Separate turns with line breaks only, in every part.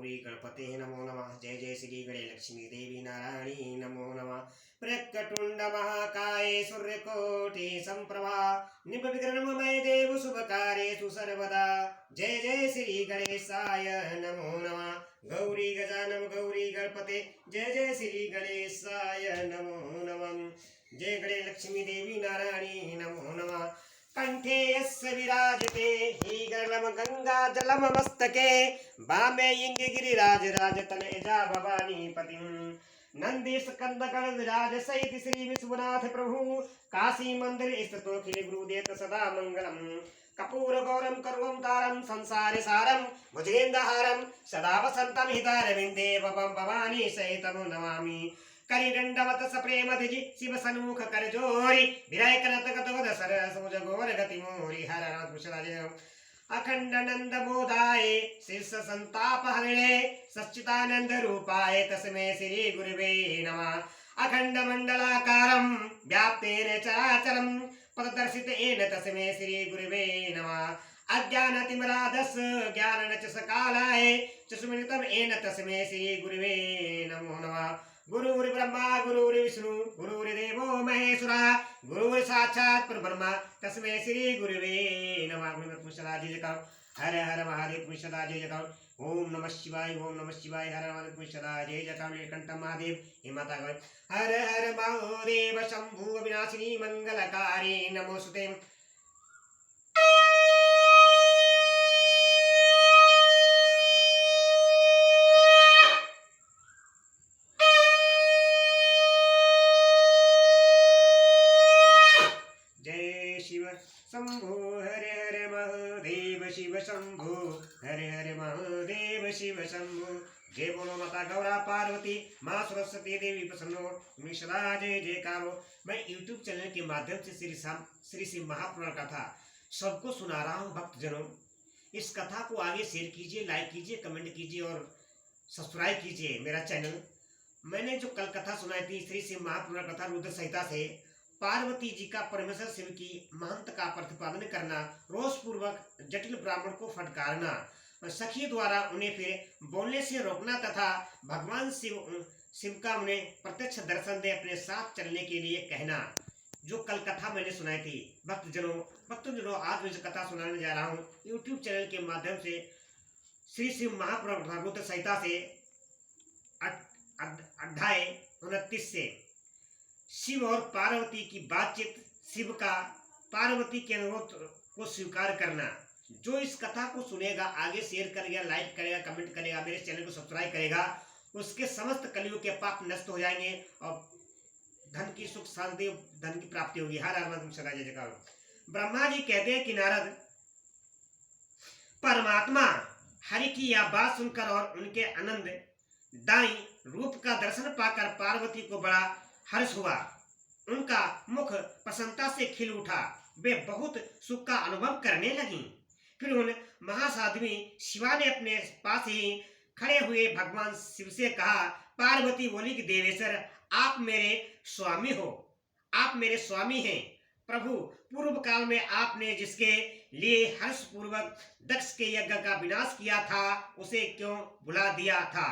गौरी गणपते नमो नमः। जय जय श्री गणे लक्ष्मी देवी नारायणी नमो नमः। प्रकटुंड महाकाय सूर्यकोटि संप्रभा निर्विघ्नमय देव शुभ कार्येषु सर्वदा। जय जय श्री गणेशाय नमो नमः। गौरी गजानन गौरी गणपते जय जय श्री गणेशाय नमो नमः। जय गणे लक्ष्मी देवी नारायणी नमो नमः। कंठे यस्य विराजते हि गरलम गंगा जलम मस्तके वामे इंग गिरिराज राजतनयजा भवानी पतिं नंदी स्कंद गण विराज सहित श्री विश्वनाथ प्रभु काशी मंदिर स्थितो खिल गुरुदेव सदा मंगलम कपूर गौरम कर्वम तारम संसार सारम भुजगेन्द्रहारम सदा वसंतम हितारविंदे भवम भवानी सहितम नमामि करिदंडवत सप्रेम धिजि शिव सन्मुख कर जोरी विराय करत गतवद सर सोज गोर गति मोरी हर रात कुशलाज अखंड नंद बोधाय शीर्ष संताप हरणे सच्चिदानंद रूपाय तस्मै श्री गुरुवे नमः। अखंड मंडलाकारं व्याप्तेन चराचरं पददर्शितेन तस्मै श्री गुरुवे नमः। अज्ञानतिमिराधस् ज्ञाननचसकालाय चक्षुमिलितं येन तस्मै श्री गुरुवे नमो नमः। गुरुर्ब्रह्मा गुरुर्विष्णु गुरुर्देवो महेश्वरा गुरुर् साक्षात् परब्रह्म तस्मै श्री गुरुवे नमः। हर हर महादेव कुशला जय जय ओम नमः शिवाय हर हर कुशला जय जय कंठ महादेव हिमता हर हर महादेव शंभु विनाशिनी मंगलकारी नमोस्तुते। शंभो हरे हरे महादेव शिव शंभो हरे हरे महादेव शिव शंभो। जय बोलो माता गौरा पार्वती माँ सरस्वती देवी प्रसन्नो मिश्रा जय जयकारो। मैं YouTube चैनल के माध्यम से श्री शिव महापुराण कथा सबको सुना रहा हूँ भक्तजनों। इस कथा को आगे शेयर कीजिए, लाइक कीजिए, कमेंट कीजिए और सब्सक्राइब कीजिए मेरा चैनल। मैंने जो कल कथा सुनाई थी श्री शिव महापुराण कथा रुद्र संहिता से पार्वती जी का परमेश्वर शिव की महंत का प्रतिपादन करना, रोष पूर्वक जटिल ब्राह्मण को फटकारना, सखी द्वारा उन्हें फिर बोलने से रोकना तथा भगवान शिव का उन्हें प्रत्यक्ष दर्शन दे अपने साथ चलने के लिए कहना, जो कल कथा मैंने सुनाई थी। भक्तजनों आज मैं इस कथा सुनाने जा रहा हूँ यूट्यूब चैनल के माध्यम से श्री शिव महापुराण रुद्र संहिता से अध्याय 29 से शिव और पार्वती की बातचीत, शिव का पार्वती के अनुरोध को स्वीकार करना। जो इस कथा को सुनेगा, आगे शेयर करेगा, लाइक करेगा, कमेंट करेगा, मेरे चैनल को सब्सक्राइब करेगा, उसके समस्त कलियुग के पाप नष्ट हो जाएंगे और धन की सुख शांति, धन की प्राप्ति होगी। हर हर सदा जय जयकार। ब्रह्मा जी कहते हैं कि नारद, परमात्मा हरि की यह बात सुनकर और उनके आनंद दाई रूप का दर्शन पाकर पार्वती को बड़ा हर्ष हुआ। उनका मुख प्रसन्नता से खिल उठा। वे बहुत सुख का अनुभव करने लगी। फिर उन महासाध्वी शिवा ने अपने पास ही खड़े हुए भगवान शिव से कहा। पार्वती बोली कि देवेश्वर, आप मेरे स्वामी हो, आप मेरे स्वामी हैं। प्रभु, पूर्व काल में आपने जिसके लिए हर्ष पूर्वक दक्ष के यज्ञ का विनाश किया था, उसे क्यों भुला दिया था?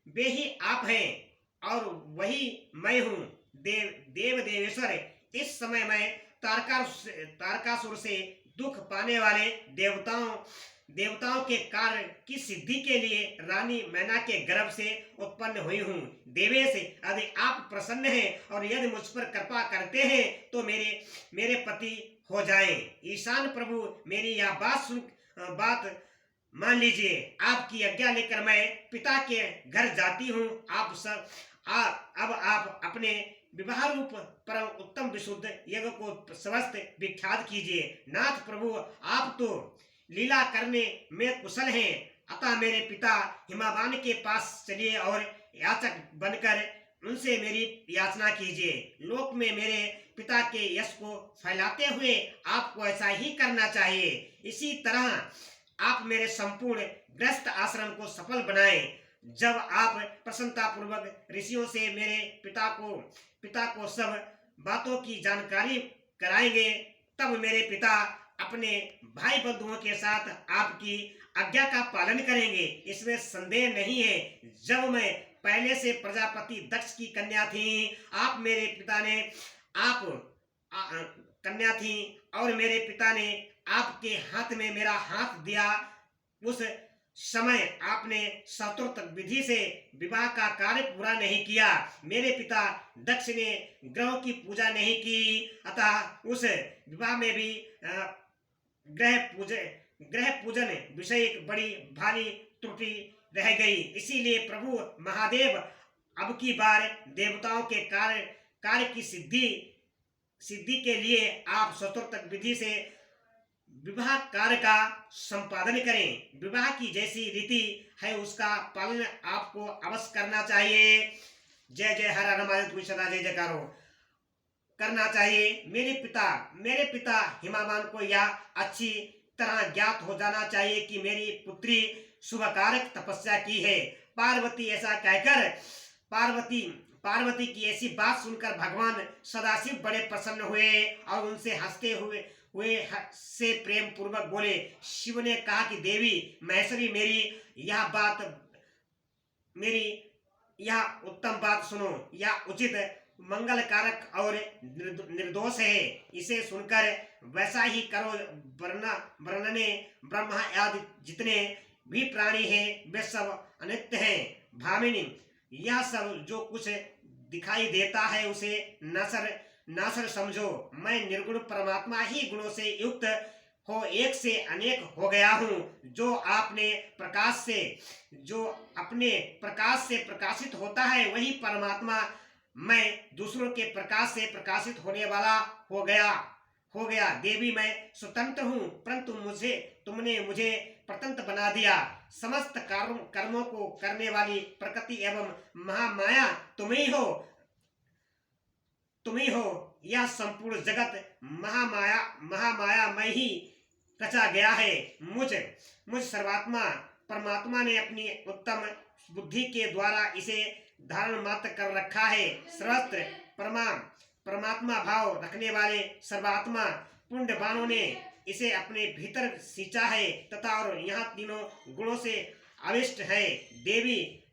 वे ही आप हैं और वही मैं हूँ। देवेश्वर, इस समय मैं तारकासुर से दुख पाने वाले देवताओं के कार्य की सिद्धि के लिए रानी मैना के गर्भ से उत्पन्न हुई हूँ। देवेश, यदि आप प्रसन्न हैं और यदि मुझ पर कृपा करते हैं तो मेरे पति हो जाएं। ईशान प्रभु, मेरी यह बात मान लीजिए। आपकी आज्ञा लेकर मैं पिता के घर जाती हूँ। अब आप अपने विवाह रूप परम उत्तम विशुद्ध यज्ञ को समस्त विख्यात कीजिए। नाथ प्रभु, आप तो लीला करने में कुशल हैं, अतः मेरे पिता हिमावान के पास चलिए और याचक बनकर उनसे मेरी याचना कीजिए। लोक में मेरे पिता के यश को फैलाते हुए आपको ऐसा ही करना चाहिए। इसी तरह आप मेरे संपूर्ण ग्रस्त आश्रम को सफल बनाएं। जब आप प्रसन्नता पूर्वक ऋषियों से मेरे पिता को सब बातों की जानकारी कराएंगे, तब मेरे पिता अपने भाई बंधुओं के साथ आपकी आज्ञा का पालन करेंगे, इसमें संदेह नहीं है। जब मैं पहले से प्रजापति दक्ष की कन्या थी, आप मेरे पिता ने आप कन्या थी और मेरे पिता ने आपके हाथ में मेरा हाथ दिया। उस समय आपने शस्त्रोक्त विधि से विवाह का कार्य पूरा नहीं किया। मेरे पिता दक्ष ने ग्रहों की पूजा नहीं की, अतः उस विवाह में भी ग्रह पूजन विषय एक बड़ी भारी त्रुटि रह गई। इसीलिए प्रभु महादेव अब की बार देवताओं के कार्य की सिद्धि के लिए आप शस्त्रोक्त विधि से विवाह कार्य का संपादन करें। विवाह की जैसी रीति है उसका पालन आपको अवश्य करना चाहिए। जय जय हर हर महादेव की सदा जय जयकार हो करना चाहिए। मेरे पिता हिमावान को यह अच्छी तरह ज्ञात हो जाना चाहिए कि मेरी पुत्री शुभकारक तपस्या की है। पार्वती ऐसा कहकर पार्वती की ऐसी बात सुनकर भगवान सदाशिव बड़े प्रसन्न हुए और उनसे हंसते हुए से प्रेम पूर्वक बोले। शिव ने कहा कि देवी महेश्वरी, मेरी यह उत्तम बात सुनो। यह उचित, मंगलकारक और निर्दोष है। इसे सुनकर वैसा ही करो। वर्णने ब्रह्मा आदि जितने भी प्राणी हैं वे सब अनित्य हैं। भामिनी, यह सब जो कुछ दिखाई देता है उसे नासर समझो। मैं निर्गुण परमात्मा ही गुणों से युक्त हो एक से अनेक हो गया हूँ। जो अपने प्रकाश से प्रकाशित होता है वही परमात्मा मैं दूसरों के प्रकाश से प्रकाशित होने वाला हो गया। देवी, मैं स्वतंत्र हूँ, परंतु तुमने मुझे परतंत्र बना दिया। समस्त कर्मों को करने वाली प्रकृति एवं महामाया तुम ही हो। यह संपूर्ण जगत महामाया में ही रचा गया है। मुझ सर्वात्मा परमात्मा ने अपनी उत्तम बुद्धि के द्वारा इसे धारण मात्र कर रखा है। सर्वत्र परमात्मा भाव रखने वाले सर्वात्मा पुण्यवानों ने इसे अपने भीतर सींचा है तथा और यहाँ तीनों गुणों से आविष्ट है। देवी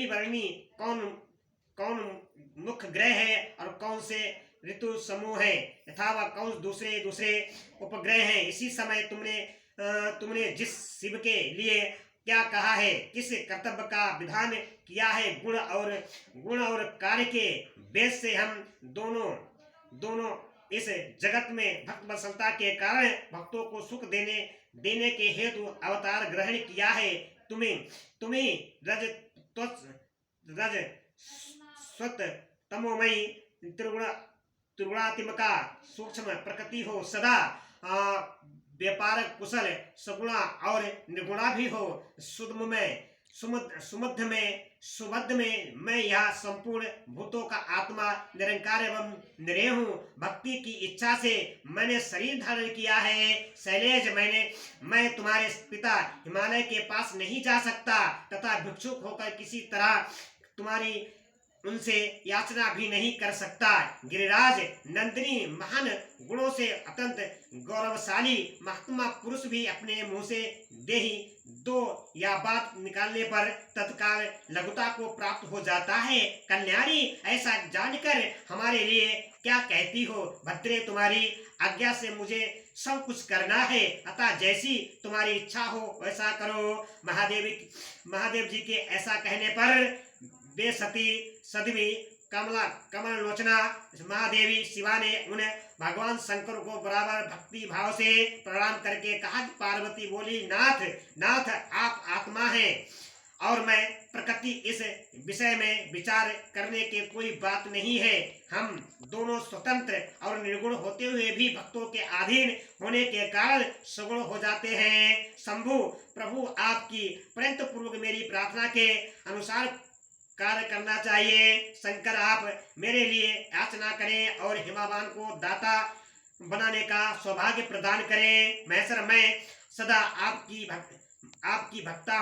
वर्णी कौन मुख्य ग्रह है और कौन से ऋतु समूह है, तथा वह कौन दूसरे उपग्रह हैं। इसी समय तुमने जिस शिव के लिए क्या कहा है, किस कर्तव्य का विधान किया है, गुण और कार्य के भेद से हम दोनों इस जगत में भक्त वत्सलता के कारण भक्तों को सुख देने के हेतु अवतार ग्रहण किया है। तुम्हें रज स्वत तमोमयी त्रिगुणात्मिका सूक्ष्म प्रकृति हो। सदा व्यापार कुशल सगुणा और निर्गुणा भी हो। सुबद्ध में मैं यह संपूर्ण भूतों का आत्मा निरंकार एवं निरय हूँ। भक्ति की इच्छा से मैंने शरीर धारण किया है। शैलेज, मैं तुम्हारे पिता हिमालय के पास नहीं जा सकता तथा भिक्षुक होकर किसी तरह तुम्हारी उनसे याचना भी नहीं कर सकता। गिरिराज नंदिनी महान गुणों से अत्यंत गौरवशाली महात्मा पुरुष भी अपने मुंह से देही दो या बात निकालने पर तत्काल लघुता को प्राप्त हो जाता है। कल्याणी, ऐसा जानकर हमारे लिए क्या कहती हो? भद्रे, तुम्हारी आज्ञा से मुझे सब कुछ करना है, अतः जैसी तुम्हारी इच्छा हो वैसा करो। महादेव जी के ऐसा कहने पर वे सदवी कमल लोचना महादेवी शिवा ने उन भगवान शंकर को बराबर भक्ति भाव से प्रणाम करके कहा कि पार्वती बोली, नाथ आप आत्मा हैं और मैं प्रकृति, इस विषय में विचार करने की कोई बात नहीं है। हम दोनों स्वतंत्र और निर्गुण होते हुए भी भक्तों के अधीन होने के कारण सगुण हो जाते हैं। शंभु प्रभु, आपकी प्रयत्न पूर्वक मेरी प्रार्थना के अनुसार कार्य करना चाहिए। शंकर, आप मेरे लिए याचना करें और हिमावान को दाता बनाने का सौभाग्य प्रदान करें। महेश्वर, मैं सदा आपकी भक्ता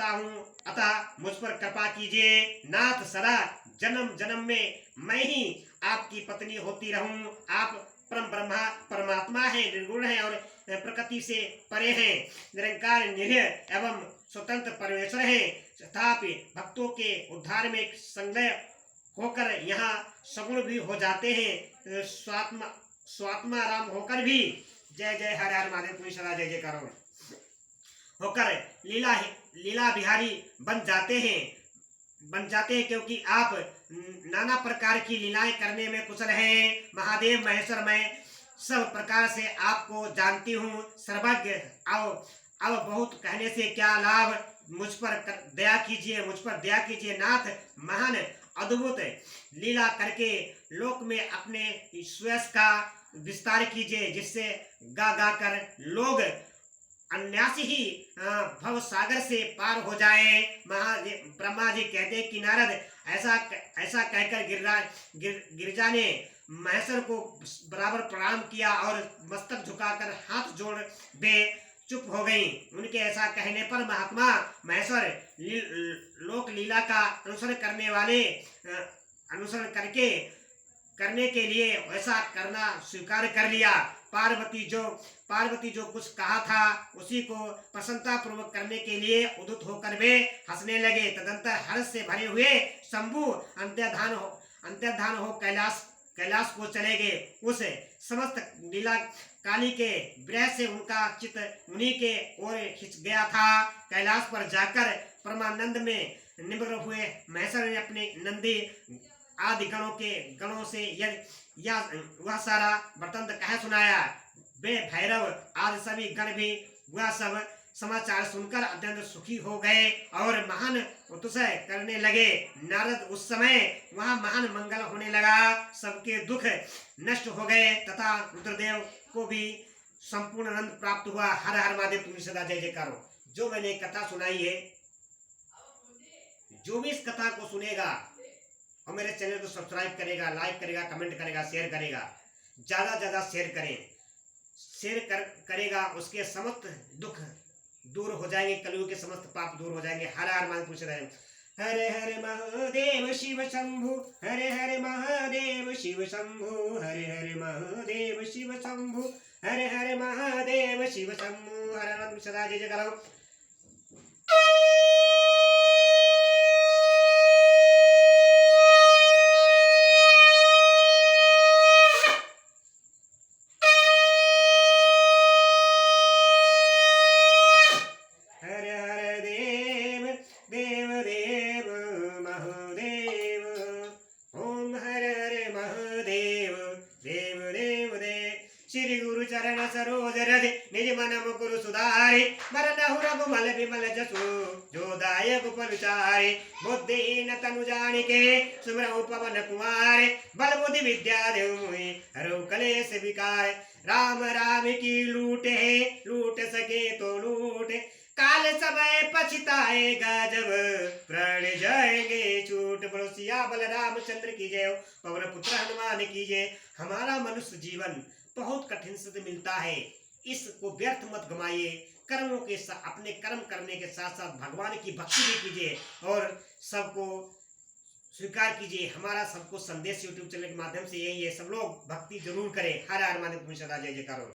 हूँ, अतः मुझ पर कृपा कीजिए। नाथ, सदा जन्म जन्म में मैं ही आपकी पत्नी होती रहूं। आप परम ब्रह्मा परमात्मा है, निर्गुण है और प्रकृति से परे हैं, निरंकार निरीह एवं स्वतंत्र परमेश्वर है। तथापि भक्तों के उद्धार में संलय होकर यहाँ सगुण भी हो जाते हैं, स्वात्मा राम होकर भी जय जय हर हर महादेव पूरी सदा जय जयकार होकर लीला बिहारी बन जाते हैं, क्योंकि आप नाना प्रकार की लीलाएं करने में कुशल हैं। महादेव महेश्वर, मैं सब प्रकार से आपको जानती हूँ, सर्वज्ञ। अब बहुत कहने से क्या लाभ, मुझ पर दया कीजिए नाथ। महान अद्भुत लीला करके लोक में अपने श्रेयस का विस्तार कीजिए, जिससे गा गा कर लोग अन्यासी ही भव सागर से पार हो जाए। ब्रह्मा जी कहते कि नारद, ऐसा कहकर गिरिजा ने महेश्वर को बराबर प्रणाम किया और मस्तक झुकाकर हाथ जोड़ वे चुप हो गई। उनके ऐसा कहने पर महात्मा महेश्वर लोक लीला का करने के लिए ऐसा करना स्वीकार कर लिया। पार्वती जो कुछ कहा था उसी को प्रसन्नता पूर्वक करने के लिए उद्युत होकर वे हंसने लगे। तदंतर हर्ष से भरे हुए शंभु अंतर्धान हो कैलाश को चले गए। उस समस्त लीला काली के विरह से उनका चित्त उन्हीं के ओर खिंच गया था। कैलाश पर जाकर परमानंद में निमग्न हुए महेश्वर ने अपने नंदी आदि गणों से वह सारा वृत्तांत कह सुनाया। वे भैरव आदि सभी गण भी वह सब समाचार सुनकर अत्यंत सुखी हो गए और महान उत्सव करने लगे। नारद उस समय वहां महान मंगल होने लगा, सबके दुख नष्ट हो गए तथा रुद्रदेव को भी संपूर्ण आनंद प्राप्त हुआ। हर हर महादेव तुम्हें सदा जय जयकार हो। जो मैंने कथा सुनाई है, जो भी इस कथा को सुनेगा और मेरे चैनल को सब्सक्राइब करेगा, लाइक करेगा, कमेंट करेगा, शेयर करेगा, ज्यादा शेयर करें। करेगा उसके समस्त दुख दूर हो जाएंगे, कलयुग के समस्त पाप दूर हो जाएंगे। हर हर महादेव पूछ रहे हैं। हरे हरे महादेव शिव शंभु, हरे हरे महादेव शिव शंभु, हरे हरे महादेव शिव शंभु, हरे हरे महादेव शिव शंभु, हर हर सदा जय जयकार हो। श्री गुरु चरण सरोज रज निज मन मुकुर सुधारे, बरनहु रघुमल विमल जसु जो दायक पलुचारे। बुद्धिहीन तनु जानिके सुमिरहु पवन कुमार, बल बुद्धि विद्या देव मोहि हरहु कलेश विकार। राम राम की लूट है, लूट सके तो लूट, काल समय पछताएगा जब प्रण जाएंगे छूट। बोलो सिया बल रामचंद्र की जय, पवन पुत्र हनुमान की जय। हमारा मनुष्य जीवन बहुत कठिन से मिलता है, इसको व्यर्थ मत गमाइए। कर्मों के साथ अपने कर्म करने के साथ साथ भगवान की भक्ति भी कीजिए और सबको स्वीकार कीजिए। हमारा सबको संदेश यूट्यूब चैनल के माध्यम से यही है, सब लोग भक्ति जरूर करें। हर हर महादेव सदा जय जयकार हो।